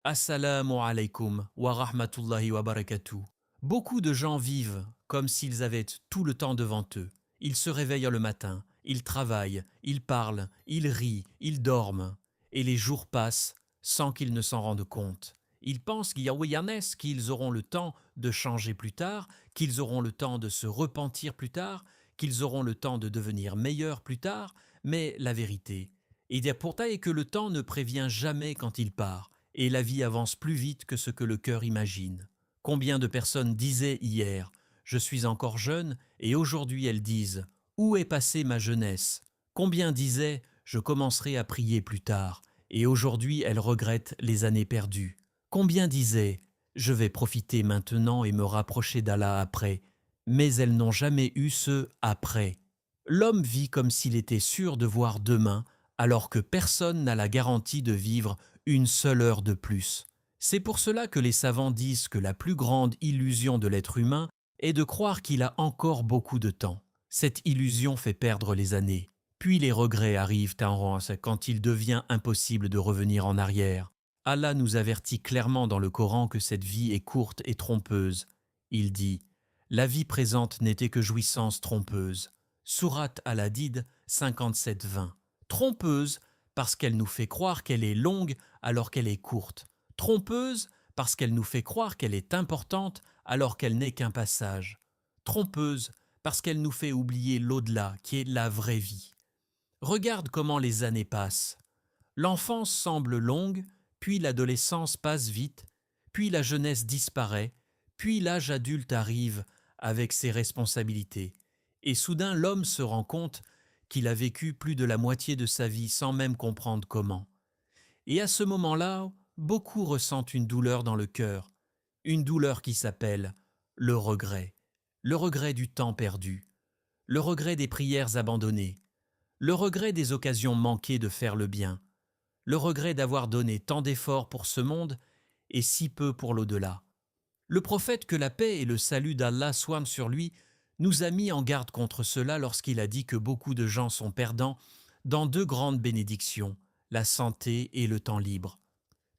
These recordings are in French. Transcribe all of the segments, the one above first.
Assalamu alaikum wa rahmatullahi wa barakatuh. Beaucoup de gens vivent comme s'ils avaient tout le temps devant eux. Ils se réveillent le matin, ils travaillent, ils parlent, ils rient, ils dorment. Et les jours passent sans qu'ils ne s'en rendent compte. Ils pensent qu'ils auront le temps de changer plus tard, qu'ils auront le temps de se repentir plus tard, qu'ils auront le temps de devenir meilleurs plus tard, mais la vérité, pourtant est que le temps ne prévient jamais quand il part, et la vie avance plus vite que ce que le cœur imagine. Combien de personnes disaient hier « Je suis encore jeune » et aujourd'hui elles disent « Où est passée ma jeunesse ?» Combien disaient « Je commencerai à prier plus tard » et aujourd'hui elles regrettent les années perdues. Combien disaient « Je vais profiter maintenant et me rapprocher d'Allah après » mais elles n'ont jamais eu ce « après ». L'homme vit comme s'il était sûr de voir demain, alors que personne n'a la garantie de vivre une seule heure de plus. C'est pour cela que les savants disent que la plus grande illusion de l'être humain est de croire qu'il a encore beaucoup de temps. Cette illusion fait perdre les années. Puis les regrets arrivent en rance quand il devient impossible de revenir en arrière. Allah nous avertit clairement dans le Coran que cette vie est courte et trompeuse. Il dit « La vie présente n'était que jouissance trompeuse ». Sourate Al-Hadid 57-20. Trompeuse parce qu'elle nous fait croire qu'elle est longue alors qu'elle est courte. Trompeuse parce qu'elle nous fait croire qu'elle est importante alors qu'elle n'est qu'un passage. Trompeuse parce qu'elle nous fait oublier l'au-delà qui est la vraie vie. Regarde comment les années passent. L'enfance semble longue, puis l'adolescence passe vite, puis la jeunesse disparaît, puis l'âge adulte arrive avec ses responsabilités. Et soudain l'homme se rend compte qu'il a vécu plus de la moitié de sa vie sans même comprendre comment. Et à ce moment-là, beaucoup ressentent une douleur dans le cœur, une douleur qui s'appelle le regret du temps perdu, le regret des prières abandonnées, le regret des occasions manquées de faire le bien, le regret d'avoir donné tant d'efforts pour ce monde et si peu pour l'au-delà. Le prophète, que la paix et le salut d'Allah soient sur lui, nous a mis en garde contre cela lorsqu'il a dit que beaucoup de gens sont perdants dans deux grandes bénédictions, la santé et le temps libre.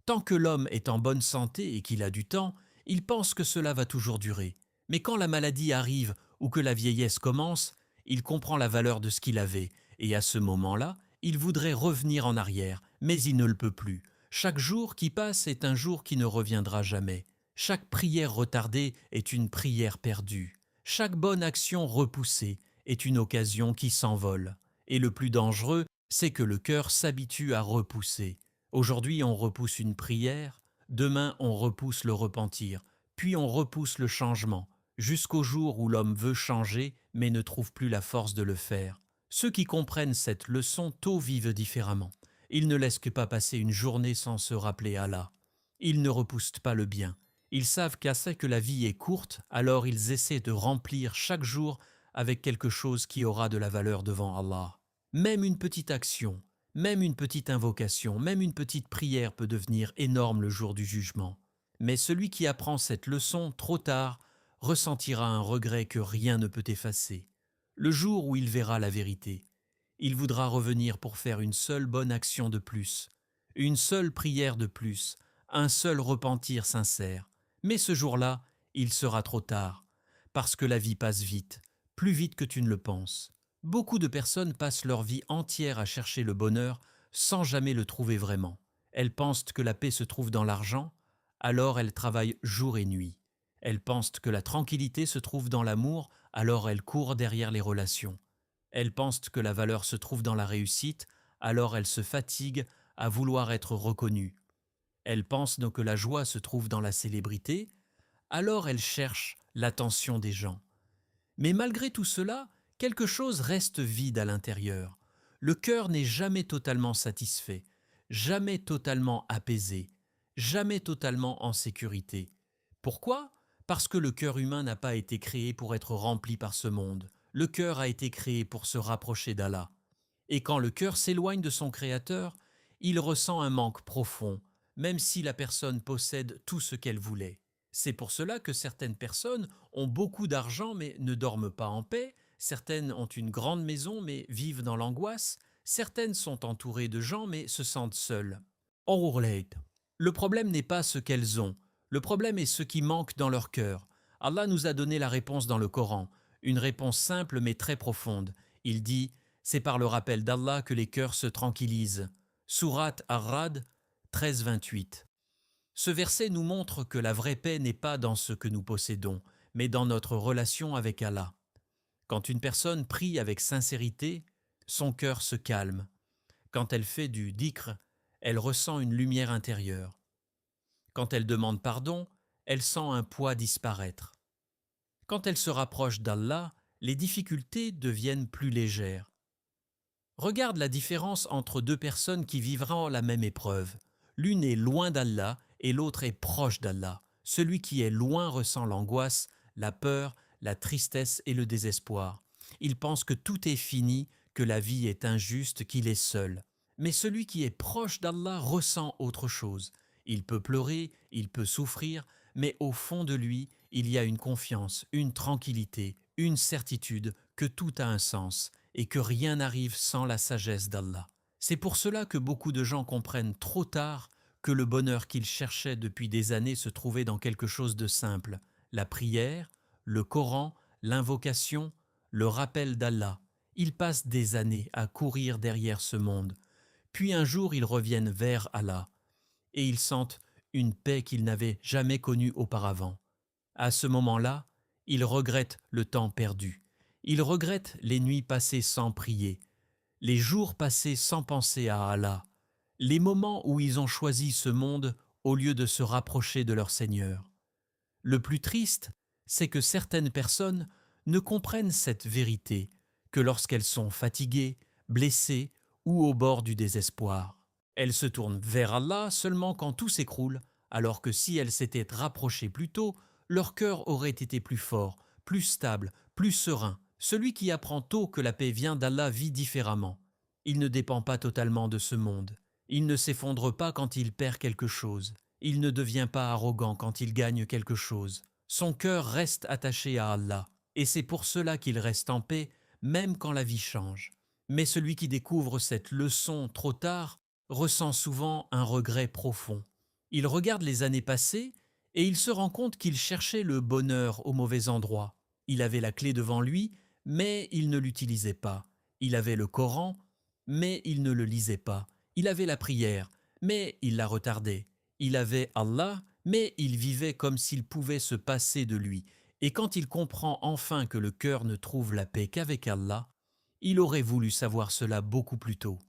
Tant que l'homme est en bonne santé et qu'il a du temps, il pense que cela va toujours durer. Mais quand la maladie arrive ou que la vieillesse commence, il comprend la valeur de ce qu'il avait, et à ce moment-là, il voudrait revenir en arrière, mais il ne le peut plus. Chaque jour qui passe est un jour qui ne reviendra jamais. Chaque prière retardée est une prière perdue. Chaque bonne action repoussée est une occasion qui s'envole. Et le plus dangereux, c'est que le cœur s'habitue à repousser. Aujourd'hui, on repousse une prière, demain, on repousse le repentir, puis on repousse le changement, jusqu'au jour où l'homme veut changer mais ne trouve plus la force de le faire. Ceux qui comprennent cette leçon tôt vivent différemment. Ils ne laissent que pas passer une journée sans se rappeler Allah. Ils ne repoussent pas le bien. Ils savent qu'assez que la vie est courte, alors ils essaient de remplir chaque jour avec quelque chose qui aura de la valeur devant Allah. Même une petite action, même une petite invocation, même une petite prière peut devenir énorme le jour du jugement. Mais celui qui apprend cette leçon trop tard ressentira un regret que rien ne peut effacer. Le jour où il verra la vérité, il voudra revenir pour faire une seule bonne action de plus, une seule prière de plus, un seul repentir sincère. Mais ce jour-là, il sera trop tard, parce que la vie passe vite, plus vite que tu ne le penses. Beaucoup de personnes passent leur vie entière à chercher le bonheur sans jamais le trouver vraiment. Elles pensent que la paix se trouve dans l'argent, alors elles travaillent jour et nuit. Elles pensent que la tranquillité se trouve dans l'amour, alors elles courent derrière les relations. Elles pensent que la valeur se trouve dans la réussite, alors elles se fatiguent à vouloir être reconnues. Elles pensent donc que la joie se trouve dans la célébrité, alors elles cherchent l'attention des gens. Mais malgré tout cela, quelque chose reste vide à l'intérieur. Le cœur n'est jamais totalement satisfait, jamais totalement apaisé, jamais totalement en sécurité. Pourquoi ? Parce que le cœur humain n'a pas été créé pour être rempli par ce monde. Le cœur a été créé pour se rapprocher d'Allah. Et quand le cœur s'éloigne de son Créateur, il ressent un manque profond, même si la personne possède tout ce qu'elle voulait. C'est pour cela que certaines personnes ont beaucoup d'argent mais ne dorment pas en paix, certaines ont une grande maison mais vivent dans l'angoisse, certaines sont entourées de gens mais se sentent seules. Oorleed. Le problème n'est pas ce qu'elles ont, le problème est ce qui manque dans leur cœur. Allah nous a donné la réponse dans le Coran, une réponse simple mais très profonde. Il dit « C'est par le rappel d'Allah que les cœurs se tranquillisent ». Sourate Ar-Ra'd 13-28. Ce verset nous montre que la vraie paix n'est pas dans ce que nous possédons, mais dans notre relation avec Allah. Quand une personne prie avec sincérité, son cœur se calme. Quand elle fait du dhikr, elle ressent une lumière intérieure. Quand elle demande pardon, elle sent un poids disparaître. Quand elle se rapproche d'Allah, les difficultés deviennent plus légères. Regarde la différence entre deux personnes qui vivront la même épreuve. L'une est loin d'Allah et l'autre est proche d'Allah. Celui qui est loin ressent l'angoisse, la peur, la tristesse et le désespoir. Il pense que tout est fini, que la vie est injuste, qu'il est seul. Mais celui qui est proche d'Allah ressent autre chose. Il peut pleurer, il peut souffrir, mais au fond de lui, il y a une confiance, une tranquillité, une certitude que tout a un sens et que rien n'arrive sans la sagesse d'Allah. C'est pour cela que beaucoup de gens comprennent trop tard que le bonheur qu'ils cherchaient depuis des années se trouvait dans quelque chose de simple, la prière, le Coran, l'invocation, le rappel d'Allah. Ils passent des années à courir derrière ce monde, puis un jour ils reviennent vers Allah, et ils sentent une paix qu'ils n'avaient jamais connue auparavant. À ce moment-là, ils regrettent le temps perdu. Ils regrettent les nuits passées sans prier, les jours passés sans penser à Allah, les moments où ils ont choisi ce monde au lieu de se rapprocher de leur Seigneur. Le plus triste, c'est que certaines personnes ne comprennent cette vérité que lorsqu'elles sont fatiguées, blessées ou au bord du désespoir. Elles se tournent vers Allah seulement quand tout s'écroule, alors que si elles s'étaient rapprochées plus tôt, leur cœur aurait été plus fort, plus stable, plus serein. Celui qui apprend tôt que la paix vient d'Allah vit différemment. Il ne dépend pas totalement de ce monde. Il ne s'effondre pas quand il perd quelque chose. Il ne devient pas arrogant quand il gagne quelque chose. Son cœur reste attaché à Allah, et c'est pour cela qu'il reste en paix, même quand la vie change. Mais celui qui découvre cette leçon trop tard ressent souvent un regret profond. Il regarde les années passées et il se rend compte qu'il cherchait le bonheur au mauvais endroit. Il avait la clé devant lui, mais il ne l'utilisait pas. Il avait le Coran, mais il ne le lisait pas. Il avait la prière, mais il la retardait. Il avait Allah, mais il vivait comme s'il pouvait se passer de lui. Et quand il comprend enfin que le cœur ne trouve la paix qu'avec Allah, il aurait voulu savoir cela beaucoup plus tôt.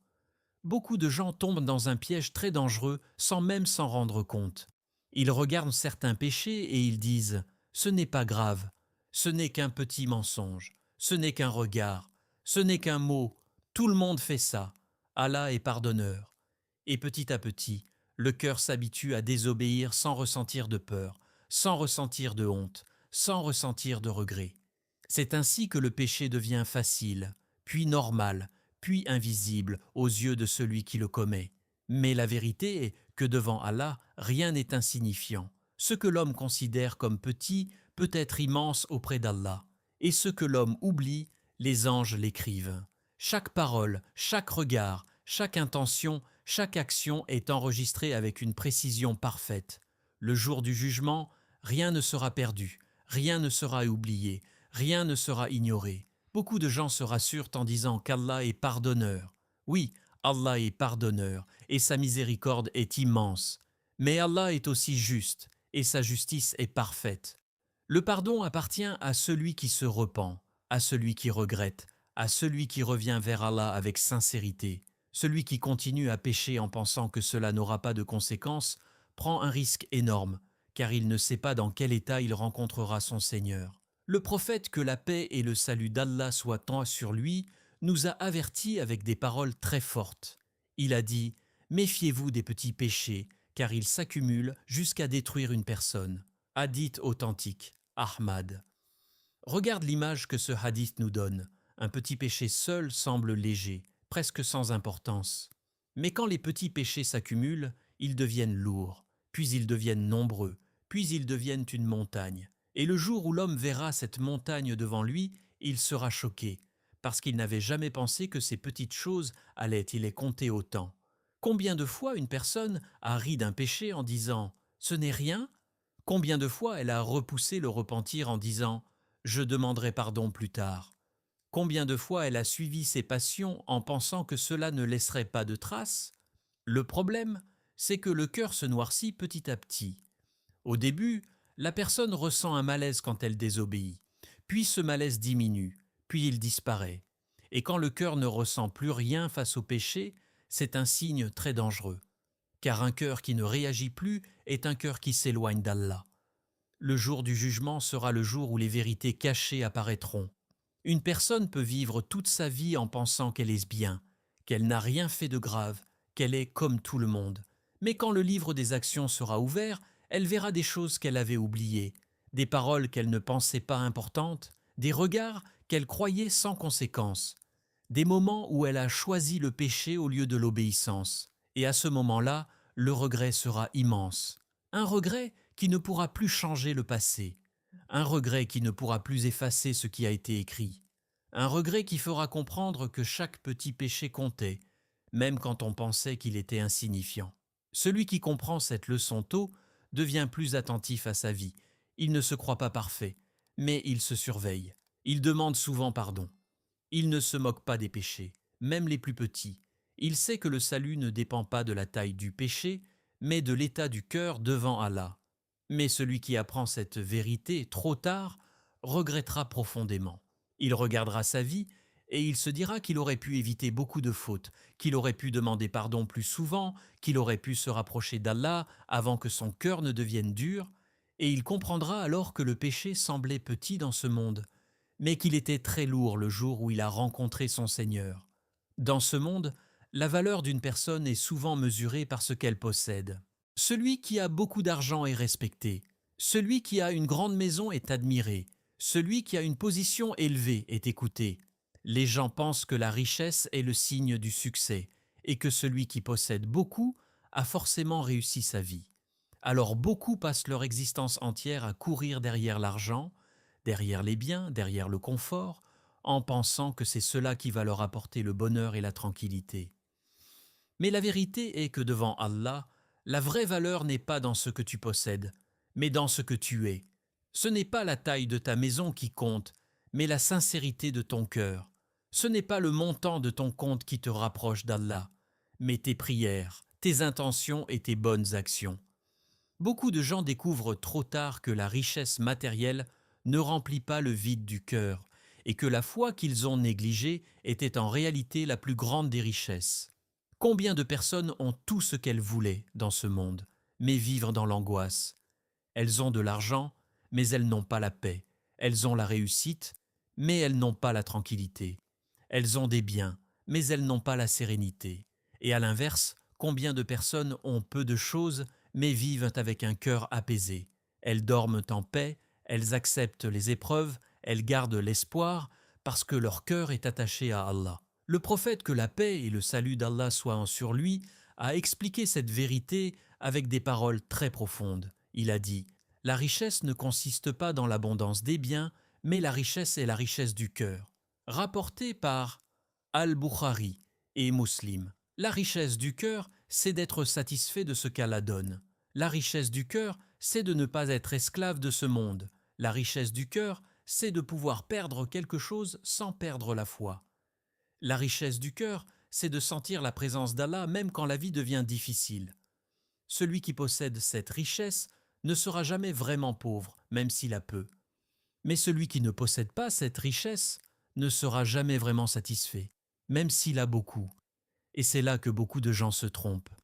Beaucoup de gens tombent dans un piège très dangereux sans même s'en rendre compte. Ils regardent certains péchés et ils disent « ce n'est pas grave, ce n'est qu'un petit mensonge, ce n'est qu'un regard, ce n'est qu'un mot, tout le monde fait ça, Allah est pardonneur ». Et petit à petit, le cœur s'habitue à désobéir sans ressentir de peur, sans ressentir de honte, sans ressentir de regret. C'est ainsi que le péché devient facile, puis normal, puis invisible aux yeux de celui qui le commet. Mais la vérité est que devant Allah, rien n'est insignifiant. Ce que l'homme considère comme petit peut être immense auprès d'Allah. Et ce que l'homme oublie, les anges l'écrivent. Chaque parole, chaque regard, chaque intention, chaque action est enregistrée avec une précision parfaite. Le jour du jugement, rien ne sera perdu, rien ne sera oublié, rien ne sera ignoré. Beaucoup de gens se rassurent en disant qu'Allah est pardonneur. Oui, Allah est pardonneur et sa miséricorde est immense. Mais Allah est aussi juste et sa justice est parfaite. Le pardon appartient à celui qui se repent, à celui qui regrette, à celui qui revient vers Allah avec sincérité. Celui qui continue à pécher en pensant que cela n'aura pas de conséquences prend un risque énorme, car il ne sait pas dans quel état il rencontrera son Seigneur. Le prophète, que la paix et le salut d'Allah soient sur lui, nous a avertis avec des paroles très fortes. Il a dit « Méfiez-vous des petits péchés, car ils s'accumulent jusqu'à détruire une personne. » Hadith authentique, Ahmad. Regarde l'image que ce hadith nous donne. Un petit péché seul semble léger, presque sans importance. Mais quand les petits péchés s'accumulent, ils deviennent lourds, puis ils deviennent nombreux, puis ils deviennent une montagne. Et le jour où l'homme verra cette montagne devant lui, il sera choqué, parce qu'il n'avait jamais pensé que ces petites choses allaient y les compter autant. Combien de fois une personne a ri d'un péché en disant « ce n'est rien » Combien de fois elle a repoussé le repentir en disant « je demanderai pardon plus tard » Combien de fois elle a suivi ses passions en pensant que cela ne laisserait pas de traces? Le problème, c'est que le cœur se noircit petit à petit. Au début, la personne ressent un malaise quand elle désobéit, puis ce malaise diminue, puis il disparaît. Et quand le cœur ne ressent plus rien face au péché, c'est un signe très dangereux. Car un cœur qui ne réagit plus est un cœur qui s'éloigne d'Allah. Le jour du jugement sera le jour où les vérités cachées apparaîtront. Une personne peut vivre toute sa vie en pensant qu'elle est bien, qu'elle n'a rien fait de grave, qu'elle est comme tout le monde. Mais quand le livre des actions sera ouvert, elle verra des choses qu'elle avait oubliées, des paroles qu'elle ne pensait pas importantes, des regards qu'elle croyait sans conséquence, des moments où elle a choisi le péché au lieu de l'obéissance. Et à ce moment-là, le regret sera immense. Un regret qui ne pourra plus changer le passé. Un regret qui ne pourra plus effacer ce qui a été écrit. Un regret qui fera comprendre que chaque petit péché comptait, même quand on pensait qu'il était insignifiant. Celui qui comprend cette leçon tôt devient plus attentif à sa vie. Il ne se croit pas parfait, mais il se surveille. Il demande souvent pardon. Il ne se moque pas des péchés, même les plus petits. Il sait que le salut ne dépend pas de la taille du péché, mais de l'état du cœur devant Allah. Mais celui qui apprend cette vérité trop tard regrettera profondément. Il regardera sa vie et il se dira qu'il aurait pu éviter beaucoup de fautes, qu'il aurait pu demander pardon plus souvent, qu'il aurait pu se rapprocher d'Allah avant que son cœur ne devienne dur, et il comprendra alors que le péché semblait petit dans ce monde, mais qu'il était très lourd le jour où il a rencontré son Seigneur. Dans ce monde, la valeur d'une personne est souvent mesurée par ce qu'elle possède. Celui qui a beaucoup d'argent est respecté. Celui qui a une grande maison est admiré. Celui qui a une position élevée est écouté. Les gens pensent que la richesse est le signe du succès et que celui qui possède beaucoup a forcément réussi sa vie. Alors beaucoup passent leur existence entière à courir derrière l'argent, derrière les biens, derrière le confort, en pensant que c'est cela qui va leur apporter le bonheur et la tranquillité. Mais la vérité est que devant Allah, la vraie valeur n'est pas dans ce que tu possèdes, mais dans ce que tu es. Ce n'est pas la taille de ta maison qui compte, mais la sincérité de ton cœur. Ce n'est pas le montant de ton compte qui te rapproche d'Allah, mais tes prières, tes intentions et tes bonnes actions. Beaucoup de gens découvrent trop tard que la richesse matérielle ne remplit pas le vide du cœur et que la foi qu'ils ont négligée était en réalité la plus grande des richesses. Combien de personnes ont tout ce qu'elles voulaient dans ce monde, mais vivent dans l'angoisse? Elles ont de l'argent, mais elles n'ont pas la paix. Elles ont la réussite, mais elles n'ont pas la tranquillité. Elles ont des biens, mais elles n'ont pas la sérénité. Et à l'inverse, combien de personnes ont peu de choses, mais vivent avec un cœur apaisé? Elles dorment en paix, elles acceptent les épreuves, elles gardent l'espoir, parce que leur cœur est attaché à Allah. Le prophète, que la paix et le salut d'Allah soient sur lui, a expliqué cette vérité avec des paroles très profondes. Il a dit « La richesse ne consiste pas dans l'abondance des biens, mais la richesse est la richesse du cœur. » Rapporté par Al-Bukhari et Muslim. La richesse du cœur, c'est d'être satisfait de ce qu'Allah donne. La richesse du cœur, c'est de ne pas être esclave de ce monde. La richesse du cœur, c'est de pouvoir perdre quelque chose sans perdre la foi. La richesse du cœur, c'est de sentir la présence d'Allah même quand la vie devient difficile. Celui qui possède cette richesse ne sera jamais vraiment pauvre, même s'il a peu. Mais celui qui ne possède pas cette richesse ne sera jamais vraiment satisfait, même s'il a beaucoup. Et c'est là que beaucoup de gens se trompent.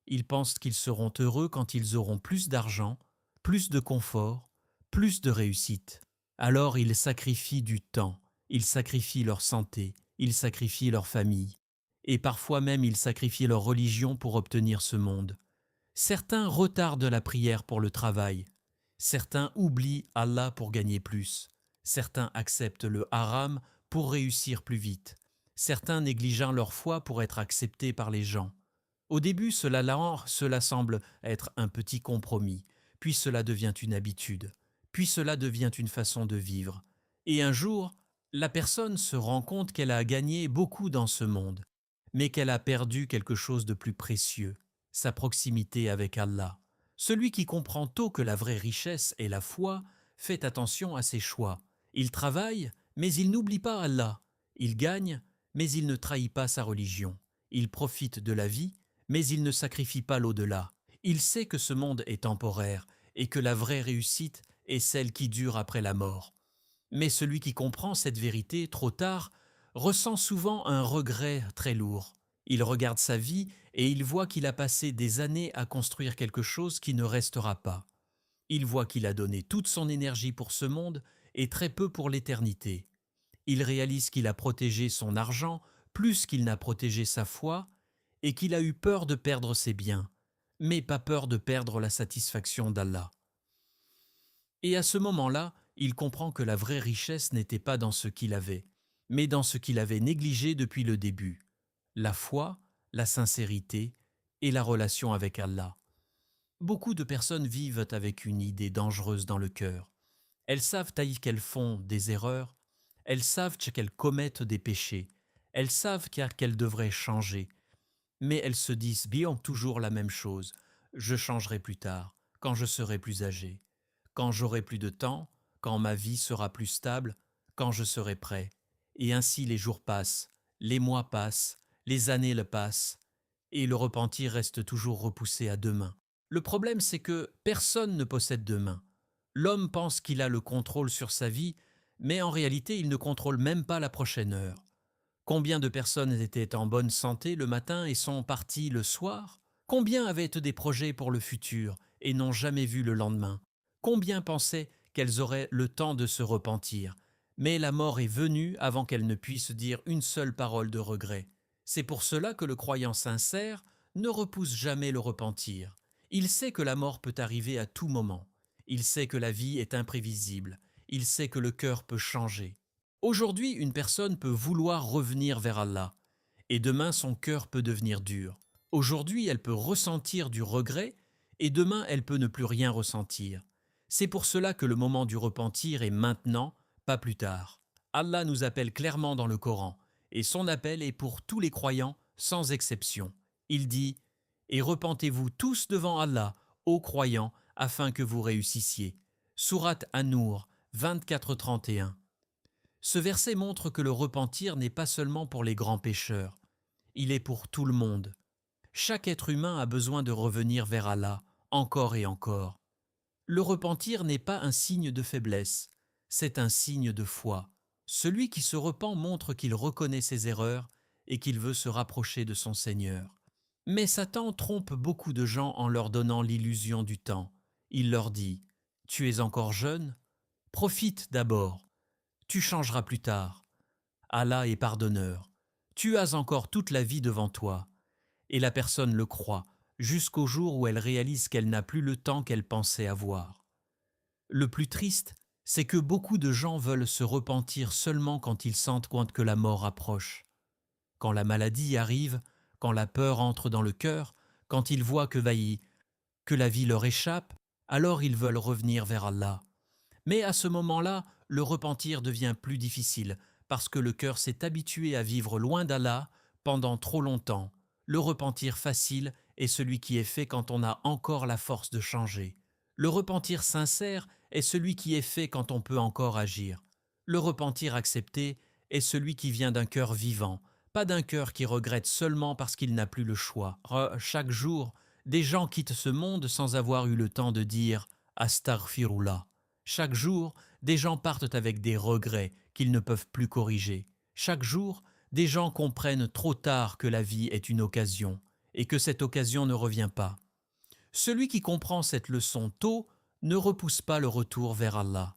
Ils pensent qu'ils seront heureux quand ils auront plus d'argent, plus de confort, plus de réussite. Alors ils sacrifient du temps, ils sacrifient leur santé, ils sacrifient leur famille. Et parfois même ils sacrifient leur religion pour obtenir ce monde. Certains retardent la prière pour le travail. Certains oublient Allah pour gagner plus. Certains acceptent le haram pour réussir plus vite. Certains négligent leur foi pour être acceptés par les gens. Au début, cela semble être un petit compromis, puis cela devient une habitude, puis cela devient une façon de vivre. Et un jour, la personne se rend compte qu'elle a gagné beaucoup dans ce monde. mais qu'elle a perdu quelque chose de plus précieux, sa proximité avec Allah. Celui qui comprend tôt que la vraie richesse est la foi fait attention à ses choix. Il travaille, mais il n'oublie pas Allah. Il gagne, mais il ne trahit pas sa religion. Il profite de la vie, mais il ne sacrifie pas l'au-delà. Il sait que ce monde est temporaire et que la vraie réussite est celle qui dure après la mort. Mais celui qui comprend cette vérité trop tard ressent souvent un regret très lourd. Il regarde sa vie et il voit qu'il a passé des années à construire quelque chose qui ne restera pas. Il voit qu'il a donné toute son énergie pour ce monde et très peu pour l'éternité. Il réalise qu'il a protégé son argent plus qu'il n'a protégé sa foi et qu'il a eu peur de perdre ses biens, mais pas peur de perdre la satisfaction d'Allah. Et à ce moment-là, il comprend que la vraie richesse n'était pas dans ce qu'il avait, mais dans ce qu'il avait négligé depuis le début, la foi, la sincérité et la relation avec Allah. Beaucoup de personnes vivent avec une idée dangereuse dans le cœur. Elles savent qu'elles font des erreurs, elles savent qu'elles commettent des péchés, elles savent qu'elles devraient changer, mais elles se disent bien toujours la même chose. Je changerai plus tard, quand je serai plus âgé, quand j'aurai plus de temps, quand ma vie sera plus stable, quand je serai prêt. Et ainsi les jours passent, les mois passent, les années le passent, et le repentir reste toujours repoussé à demain. Le problème, c'est que personne ne possède demain. L'homme pense qu'il a le contrôle sur sa vie, mais en réalité, il ne contrôle même pas la prochaine heure. Combien de personnes étaient en bonne santé le matin et sont parties le soir? Combien avaient des projets pour le futur et n'ont jamais vu le lendemain? Combien pensaient qu'elles auraient le temps de se repentir? Mais la mort est venue avant qu'elles ne puissent dire une seule parole de regret. C'est pour cela que le croyant sincère ne repousse jamais le repentir. Il sait que la mort peut arriver à tout moment. Il sait que la vie est imprévisible. Il sait que le cœur peut changer. Aujourd'hui, une personne peut vouloir revenir vers Allah, et demain son cœur peut devenir dur. Aujourd'hui, elle peut ressentir du regret, et demain elle peut ne plus rien ressentir. C'est pour cela que le moment du repentir est maintenant, pas plus tard. Allah nous appelle clairement dans le Coran, et son appel est pour tous les croyants, sans exception. Il dit « Et repentez-vous tous devant Allah, ô croyants, afin que vous réussissiez. » Sourate An-Nur 24-31. Ce verset montre que le repentir n'est pas seulement pour les grands pécheurs, il est pour tout le monde. Chaque être humain a besoin de revenir vers Allah, encore et encore. Le repentir n'est pas un signe de faiblesse, c'est un signe de foi. Celui qui se repent montre qu'il reconnaît ses erreurs et qu'il veut se rapprocher de son Seigneur. Mais Satan trompe beaucoup de gens en leur donnant l'illusion du temps. Il leur dit « Tu es encore jeune, profite d'abord. Tu changeras plus tard. Allah est pardonneur. Tu as encore toute la vie devant toi. » Et la personne le croit, jusqu'au jour où elle réalise qu'elle n'a plus le temps qu'elle pensait avoir. Le plus triste, c'est que beaucoup de gens veulent se repentir seulement quand ils sentent que la mort approche. Quand la maladie arrive, quand la peur entre dans le cœur, quand ils voient que la vie leur échappe, alors ils veulent revenir vers Allah. Mais à ce moment-là, le repentir devient plus difficile parce que le cœur s'est habitué à vivre loin d'Allah pendant trop longtemps. Le repentir facile est celui qui est fait quand on a encore la force de changer. Le repentir sincère est celui qui est fait quand on peut encore agir. Le repentir accepté est celui qui vient d'un cœur vivant, pas d'un cœur qui regrette seulement parce qu'il n'a plus le choix. Chaque jour, des gens quittent ce monde sans avoir eu le temps de dire « Astaghfirullah ». Chaque jour, des gens partent avec des regrets qu'ils ne peuvent plus corriger. Chaque jour, des gens comprennent trop tard que la vie est une occasion et que cette occasion ne revient pas. Celui qui comprend cette leçon tôt ne repousse pas le retour vers Allah.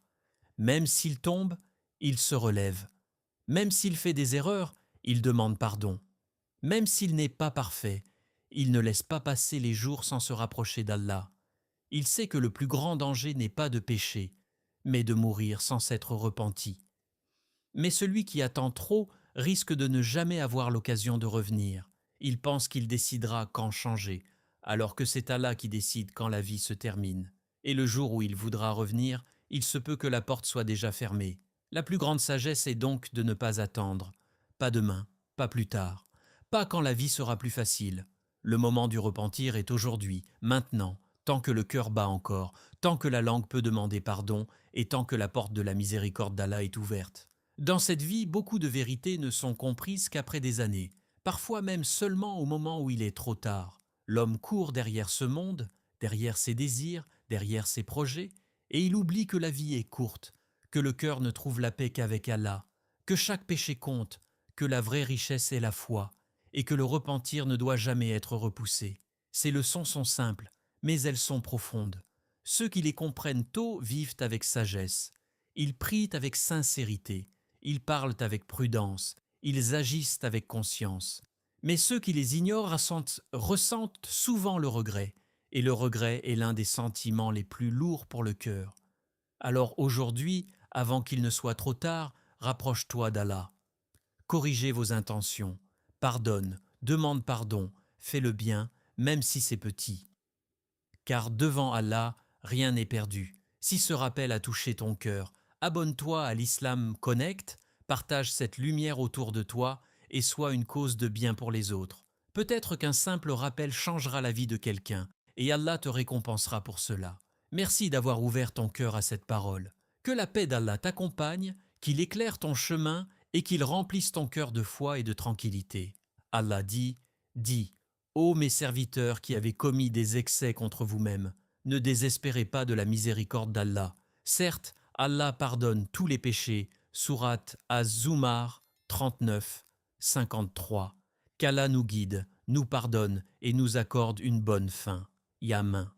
Même s'il tombe, il se relève. Même s'il fait des erreurs, il demande pardon. Même s'il n'est pas parfait, il ne laisse pas passer les jours sans se rapprocher d'Allah. Il sait que le plus grand danger n'est pas de pécher, mais de mourir sans s'être repenti. Mais celui qui attend trop risque de ne jamais avoir l'occasion de revenir. Il pense qu'il décidera quand changer, alors que c'est Allah qui décide quand la vie se termine. Et le jour où il voudra revenir, il se peut que la porte soit déjà fermée. La plus grande sagesse est donc de ne pas attendre. Pas demain, pas plus tard. pas quand la vie sera plus facile. Le moment du repentir est aujourd'hui, maintenant, tant que le cœur bat encore, tant que la langue peut demander pardon et tant que la porte de la miséricorde d'Allah est ouverte. Dans cette vie, beaucoup de vérités ne sont comprises qu'après des années, parfois même seulement au moment où il est trop tard. L'homme court derrière ce monde, derrière ses désirs, derrière ses projets, et il oublie que la vie est courte, que le cœur ne trouve la paix qu'avec Allah, que chaque péché compte, que la vraie richesse est la foi, et que le repentir ne doit jamais être repoussé. Ces leçons sont simples, mais elles sont profondes. Ceux qui les comprennent tôt vivent avec sagesse. Ils prient avec sincérité, ils parlent avec prudence, ils agissent avec conscience. Mais ceux qui les ignorent ressentent souvent le regret, et le regret est l'un des sentiments les plus lourds pour le cœur. Alors aujourd'hui, avant qu'il ne soit trop tard, rapproche-toi d'Allah. Corrigez vos intentions, pardonne, demande pardon, fais le bien, même si c'est petit. Car devant Allah, rien n'est perdu. Si ce rappel a touché ton cœur, abonne-toi à l'Islam Connect, partage cette lumière autour de toi et sois une cause de bien pour les autres. Peut-être qu'un simple rappel changera la vie de quelqu'un et Allah te récompensera pour cela. Merci d'avoir ouvert ton cœur à cette parole. Que la paix d'Allah t'accompagne, qu'il éclaire ton chemin et qu'il remplisse ton cœur de foi et de tranquillité. Allah dit, dis, ô mes serviteurs qui avez commis des excès contre vous-mêmes, ne désespérez pas de la miséricorde d'Allah. Certes, Allah pardonne tous les péchés. Sourate Az-Zumar 39, 53. Qu'Allah nous guide, nous pardonne et nous accorde une bonne fin. Yamin.